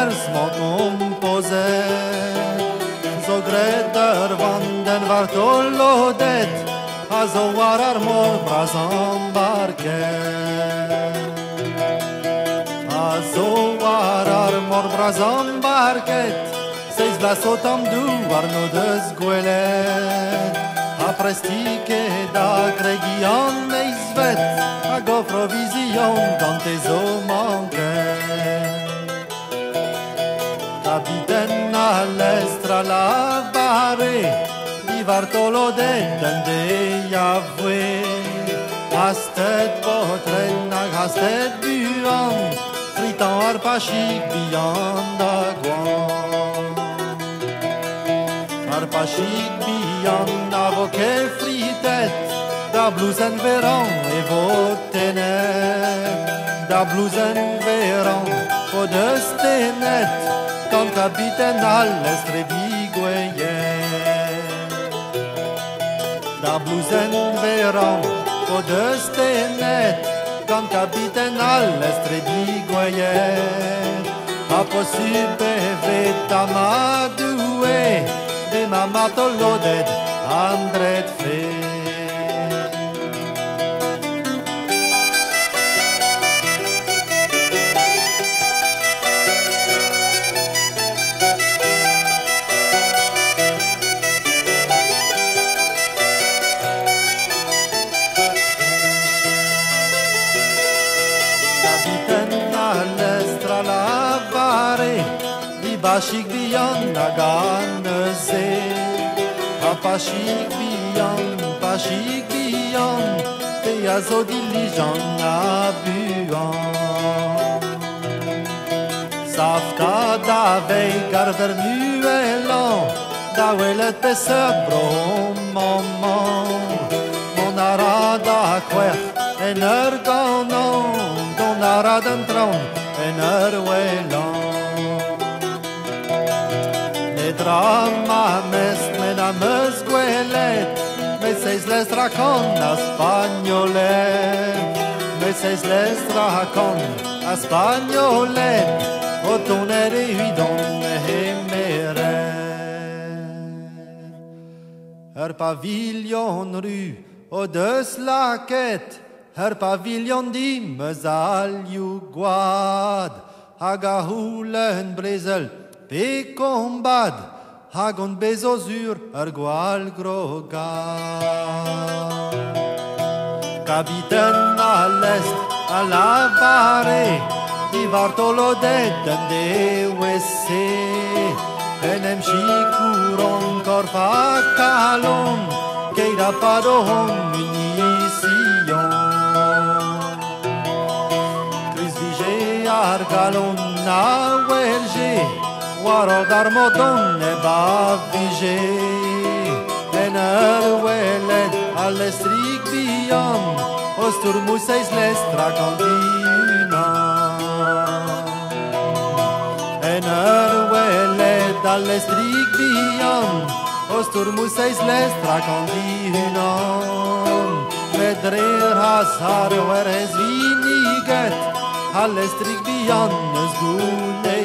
vers mon composé. Zo greder van den vartolodet, a zo warar mor brazan barket. A zo warar mor brazan barket, seis blasotam du war no deus gwelet. A prestike da gregian eis vet, a gofrovision dante zo manket. Capitaine all'estra la bare, di Vartolo dende Yahweh. Hastet potrenna, hastet buan, fritan arpachik bian da guan. Arpachik bian avoke fritet, da blousen veran e votenet. Da blousen veran, po de stenet, quand capitaine all'estre bigueyen. Da blousen veran, po de stenet, quand capitaine all'estre bigueyen. A possible veta madue, de mamatoloded andret fe. Pashik biyan naganeze, a pashik biyan, te yazo dilijan nabuan. Safta da vegar vernuelan, da welet peseur brom maman. Mon arada kwer en ganon, don aradan tron en welan. Drama mest mena mesguelet, me seis lestra con spagnolet, me seis lestra con spagnolet, o tonere huidon hemere. Her pavillon rue, o deus laket, her pavillon di mezalju guad, hagahulen brezel, pe combad, hagon bezosur ergual grogad. Capitaine à l'est, à la vare, di Vartolo dende wesse, enem shikuron corfa calon, keira padon munition. Chris vige argalon na welge, waro darmodon ne bavige, ener welet all'estrik bian, ostur museis lestra cantina. Ener welet all'estrik bian, ostur museis lestra cantina. Medrer hasar weres viniget, all'estrik bian es gune